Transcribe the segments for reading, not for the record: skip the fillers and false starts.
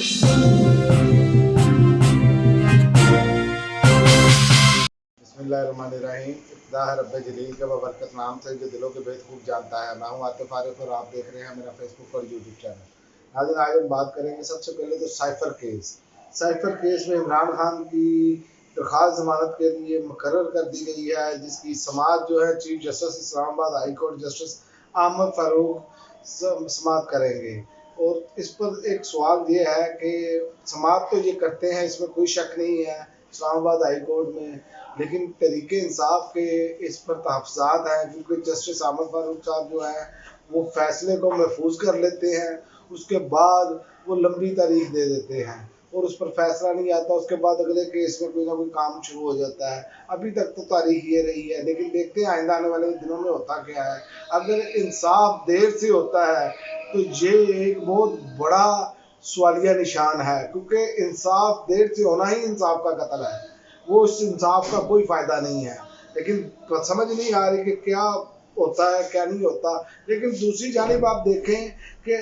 बिस्मिल्लाहिर्रहमानिर्रहीम। इब्तिदा है रब्बे जलील के बबरकत नाम से जो दिलों के भेद खूब जानता है। मैं हूँ आतिफ आरिफ और आप देख रहे हैं मेरा फेसबुक और यूट्यूब चैनल। आज हम बात करेंगे सबसे पहले तो साइफर केस में इमरान खान की दरख्वास्त जमानत के लिए मुकर्रर कर दी गई है, जिसकी समाअत जो है chief justice Islamabad high court justice Ahmed Farooq समाअत करेंगे। और इस पर एक सवाल ये है कि समाअत तो ये करते हैं, इसमें कोई शक नहीं है इस्लामाबाद हाई कोर्ट में, लेकिन तरीके इंसाफ के इस पर तहफ़्ज़ात हैं, क्योंकि जस्टिस अहमद फारूक साहब जो हैं वो फैसले को महफूज कर लेते हैं, उसके बाद वो लंबी तारीख दे देते हैं और उस पर फैसला नहीं आता। उसके बाद अगले केस में कोई ना कोई काम शुरू हो जाता है। अभी तक तो तारीख ये रही है, लेकिन देखते हैं आइंदा आने वाले दिनों में होता क्या है। अगर इंसाफ देर से होता है तो ये एक बहुत बड़ा सवालिया निशान है, क्योंकि इंसाफ देर से होना ही इंसाफ का कत्ल है। वो उस इंसाफ का कोई फ़ायदा नहीं है, लेकिन समझ नहीं आ रही कि क्या होता है क्या नहीं होता। लेकिन दूसरी जानिब आप देखें कि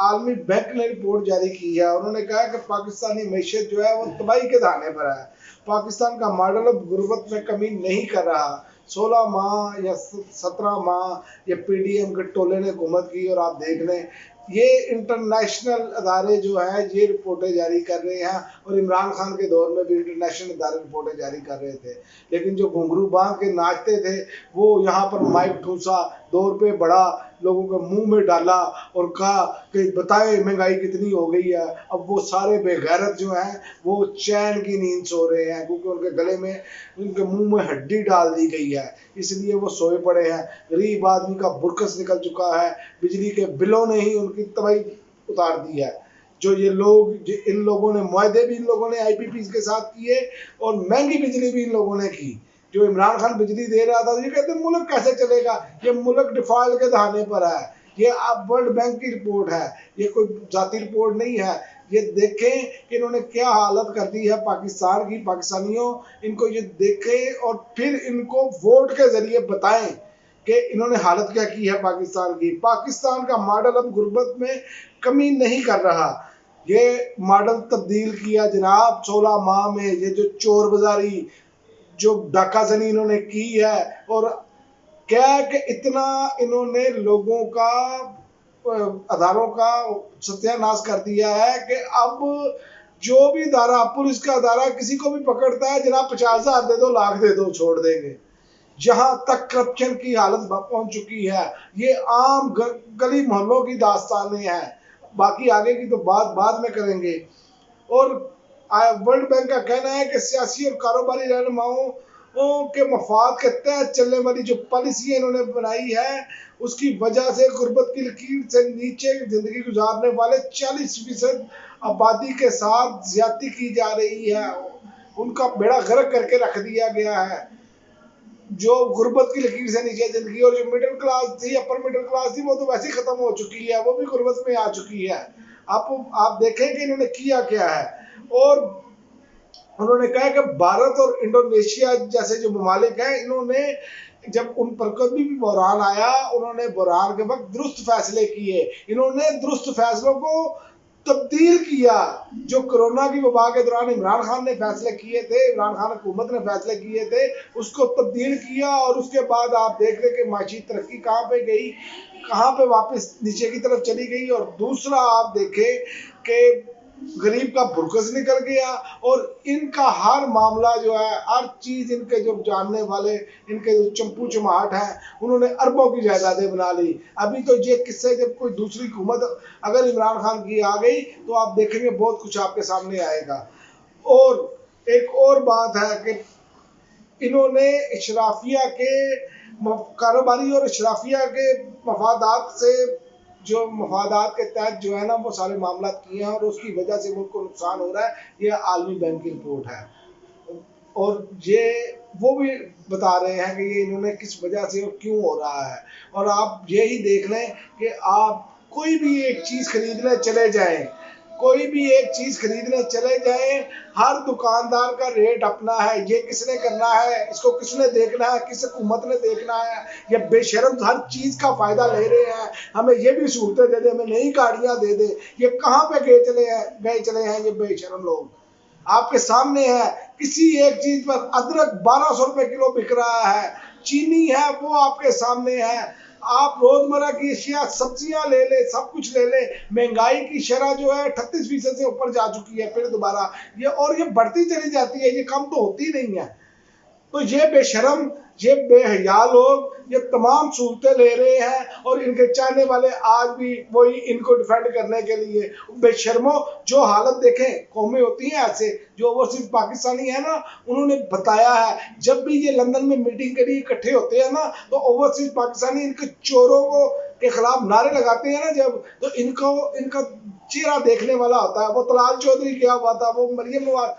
आलमी बैंक ने रिपोर्ट जारी की है। उन्होंने कहा कि पाकिस्तानी मैशत जो है वो तबाही के दाने पर है। पाकिस्तान का मॉडल अब गुर्बत में कमी नहीं कर रहा। 16 माह या 17 माह ये PDM के टोले ने हुकूमत की, और आप देख लें ये इंटरनेशनल अदारे जो हैं ये रिपोर्टें जारी कर रहे हैं, और इमरान खान के दौर में भी इंटरनेशनल अदारे रिपोर्टें जारी कर रहे थे। लेकिन जो घुंघरू बांध के नाचते थे वो यहाँ पर माइक ठूसा, 2 रुपये बढ़ा, लोगों के मुंह में डाला और कहा कि बताएं महंगाई कितनी हो गई है। अब वो सारे बेगैरत जो हैं वो चैन की नींद सो रहे हैं, क्योंकि उनके गले में उनके मुंह में हड्डी डाल दी गई है, इसलिए वो सोए पड़े हैं। गरीब आदमी का बुरकस निकल चुका है, बिजली के बिलों ने ही उनकी तबाही उतार दी है। जो ये लोग इन लोगों ने मुआहदे भी इन लोगों ने IPP के साथ किए और महंगी बिजली भी इन लोगों ने की। जो इमरान खान बिजली दे रहा था, ये कहते हैं मुल्क कैसे चलेगा, ये मुल्क डिफॉल्ट के दहाने पर है। ये अब वर्ल्ड बैंक की रिपोर्ट है, ये कोई जाती रिपोर्ट नहीं है। ये देखें कि इन्होंने क्या हालत कर दी है पाकिस्तान की, पाकिस्तानियों इनको ये देखें और फिर इनको वोट के जरिए बताएं कि इन्होंने हालत क्या की है पाकिस्तान की। पाकिस्तान का मॉडल अब गुर्बत में कमी नहीं कर रहा, ये मॉडल तब्दील किया जनाब 16 माह में। ये जो चोर बाजारी जो डाकाजनी इन्होंने की है, और क्या कि इतना इन्होंने लोगों का अदारों का सत्यानाश कर दिया है कि अब जो भी अदारा, पुलिस का अदारा किसी को भी पकड़ता है, जनाब 50,000 दे दो, लाख दे दो, छोड़ देंगे। जहां तक करप्शन की हालत पहुंच चुकी है, ये आम गली मोहल्लों की दास्तानें हैं। बाकी आगे की तो बात बाद में करेंगे। और वर्ल्ड बैंक का कहना है कि सियासी और कारोबारी रहनुमाओं के मफाद के तहत चलने वाली जो पॉलिसी इन्होंने बनाई है, उसकी वजह से गुर्बत की लकीर से नीचे जिंदगी गुजारने वाले 40% आबादी के साथ ज्यादती की जा रही है। उनका बेड़ा गर्क करके रख दिया गया है। जो गुर्बत की लकीर से नीचे जिंदगी, और जो मिडिल क्लास थी, अपर मिडिल क्लास थी, वो तो वैसे ही खत्म हो चुकी है, वो भी गुर्बत में आ चुकी है। आप देखें कि इन्होंने किया क्या है। और उन्होंने कहा कि भारत और इंडोनेशिया जैसे जो ममालिक हैं, इन्होंने जब उन पर कभी भी बहरान आया, उन्होंने बहरान के वक्त दुरुस्त फैसले किए। इन्होंने दुरुस्त फैसलों को तब्दील किया। जो कोरोना की वबा के दौरान इमरान खान ने फैसले किए थे, इमरान खान हुकूमत ने फैसले किए थे, उसको तब्दील किया। और उसके बाद आप देख रहे कि माशी तरक्की कहाँ पे गई, कहाँ पे वापस नीचे की तरफ चली गई। और दूसरा आप देखें कि गरीब का बुरकस निकल गया, और इनका हर मामला जो है, हर चीज इनके जो जानने वाले, इनके जो चंपू चमाहट हैं, उन्होंने अरबों की जायदादें बना ली। अभी तो ये किस्से जब कोई दूसरी हुकूमत अगर इमरान खान की आ गई तो आप देखेंगे बहुत कुछ आपके सामने आएगा। और एक और बात है कि इन्होंने इशराफिया के कारोबारी और इशराफिया के मफादात से, जो मफादात के तहत जो है ना, वो सारे मामला किए हैं, और उसकी वजह से मुल्क को नुकसान हो रहा है। ये आलमी बैंक की रिपोर्ट है, और ये वो भी बता रहे हैं कि ये इन्होंने किस वजह से और क्यों हो रहा है। और आप यही देख लें कि आप कोई भी एक चीज़ खरीदने चले जाएं, कोई भी एक चीज खरीदने चले जाए, हर दुकानदार का रेट अपना है। ये किसने करना है, इसको किसने देखना है, किस हुकूमत ने देखना है। ये बेशरम हर चीज का फायदा ले रहे हैं। हमें ये भी सहूलतें दे दे, हमें नई गाड़ियां दे दे। ये कहाँ पे गए चले हैं ये बेशरम लोग। आपके सामने है, किसी एक चीज पर अदरक 1200 रुपए किलो बिक रहा है, चीनी है वो आपके सामने है। आप रोजमर्रा की अशिया, सब्जियां ले ले, सब कुछ ले ले, महंगाई की शरह जो है 38% से ऊपर जा चुकी है फिर दोबारा। ये बढ़ती चली जाती है, ये कम तो होती नहीं है। तो ये बेशरम, ये बेहया लोग ये तमाम सहूलतें ले रहे हैं और इनके चाहने वाले आज भी वही इनको डिफेंड करने के लिए। बेशर्मो, जो हालत देखें, कौमें होती हैं ऐसे जो ओवरसीज पाकिस्तानी है ना, उन्होंने बताया है जब भी ये लंदन में मीटिंग के लिए इकट्ठे होते हैं ना, तो ओवरसीज पाकिस्तानी इनके चोरों को के खिलाफ नारे लगाते हैं ना जब, तो इनका चेहरा देखने वाला होता है। वो तलाल चौधरी क्या हुआ था, वो मरियम नवाज,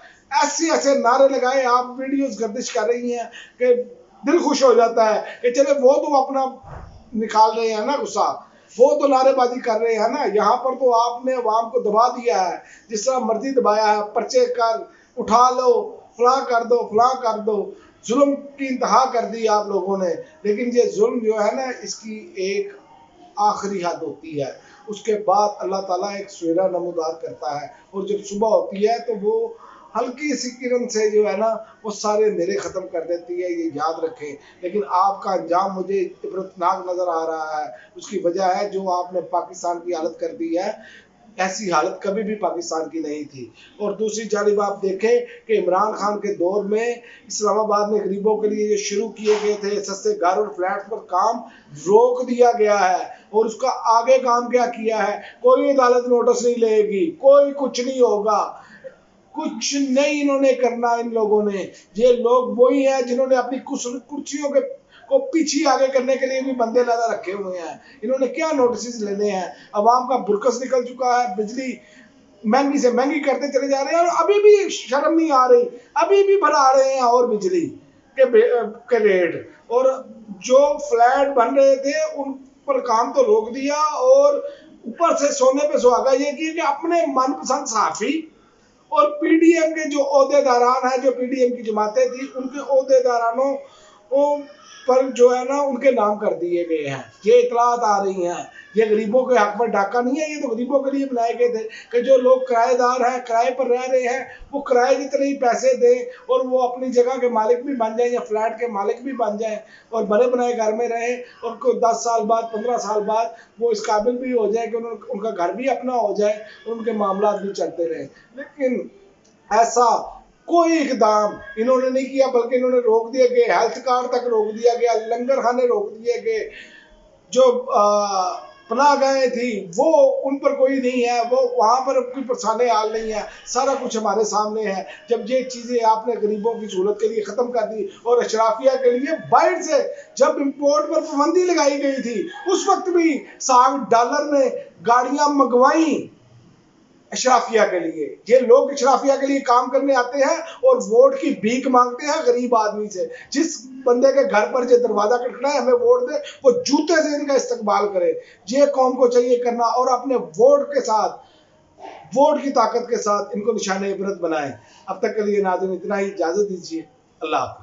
ऐसे नारे लगाए। आप वीडियोस गर्दिश कर रही हैं कि दिल खुश हो जाता है कि चले वो तो अपना निकाल रहे हैं ना गुस्सा, वो तो नारेबाजी कर रहे हैं ना। यहाँ पर तो आपने अवाम को दबा दिया है, जिस तरह मर्जी दबाया है। पर्चे कर, उठा लो, फलां कर दो, जुल्म की इंतहा कर दी आप लोगों ने। लेकिन ये जुल्म जो है ना, इसकी एक आखिरी हद होती है, उसके बाद अल्लाह ताला एक सवेरा नमूदार करता है। और जब सुबह होती है तो वो हल्की सी किरण से जो है ना, वो सारे अंधेरे ख़त्म कर देती है, ये याद रखें। लेकिन आपका अंजाम मुझे इबरतनाक नज़र आ रहा है। उसकी वजह है जो आपने पाकिस्तान की हालत कर दी है। ऐसी हालत कभी भी पाकिस्तान की नहीं थी। और दूसरी जानिब आप देखें कि इमरान खान के दौर में इस्लामाबाद में गरीबों के लिए जो शुरू किए गए थे सस्ते घर और फ्लैट पर काम, रोक दिया गया है। और उसका आगे काम क्या किया है, कोई अदालत नोटिस नहीं लेगी, कोई कुछ नहीं होगा, कुछ नहीं इन्होंने करना। इन लोगों ने, ये लोग वही हैं जिन्होंने अपनी कुर्सियों के को पीछे आगे करने के लिए भी बंदे लगा रखे हुए हैं। इन्होंने क्या नोटिस लेने हैं। अवाम का बुरकस निकल चुका है, बिजली महंगी से महंगी करते चले जा रहे हैं और अभी भी शर्म नहीं आ रही, अभी भी बढ़ा रहे हैं और बिजली के रेट। और जो फ्लैट बन रहे थे उन पर काम तो रोक दिया और ऊपर से सोने पे सुहागा ये किया कि अपने मनपसंद सहाफी और पीडीएम के जो ओहदेदारान हैं, जो पीडीएम की जमातें थी, उनके ओहदेदारानों पर जो है ना उनके नाम कर दिए गए हैं। ये इतलात आ रही हैं। ये गरीबों के हक में डाका नहीं है, ये तो गरीबों के लिए बनाए गए थे कि जो लोग किराएदार हैं, किराए पर रह रहे हैं, वो किराए जितने ही पैसे दें और वो अपनी जगह के मालिक भी बन जाएं या फ्लैट के मालिक भी बन जाएं और बने बनाए घर में रहें और कोई 10 साल बाद, 15 साल बाद वो इस काबिल भी हो जाए कि उनका घर भी अपना हो जाए और उनके मामला भी चलते रहें। लेकिन ऐसा कोई इकदाम इन्होंने नहीं किया, बल्कि इन्होंने रोक दिए गए, हेल्थ कार्ड तक रोक दिया गया, लंगर खाने रोक दिए गए, जो पनाह गाहें थी वो उन पर कोई नहीं है, वो वहाँ पर कोई परेशानी हाल नहीं है। सारा कुछ हमारे सामने है। जब ये चीज़ें आपने गरीबों की सहूलत के लिए ख़त्म कर दी और अशराफिया के लिए बाहर से जब इम्पोर्ट पर पाबंदी लगाई गई थी, उस वक्त भी $60 में गाड़ियाँ मंगवाई अशराफिया के लिए। ये लोग अशराफिया के लिए काम करने आते हैं और वोट की भीख मांगते हैं गरीब आदमी से। जिस बंदे के घर पर जो दरवाजा खटखटाए हमें वोट दे, वो जूते से इनका इस्तकबाल करे। ये कौम को चाहिए करना और अपने वोट के साथ, वोट की ताकत के साथ इनको निशाने इबरत बनाए। अब तक के लिए नाज़रीन इतना ही, इजाजत दीजिए। अल्लाह।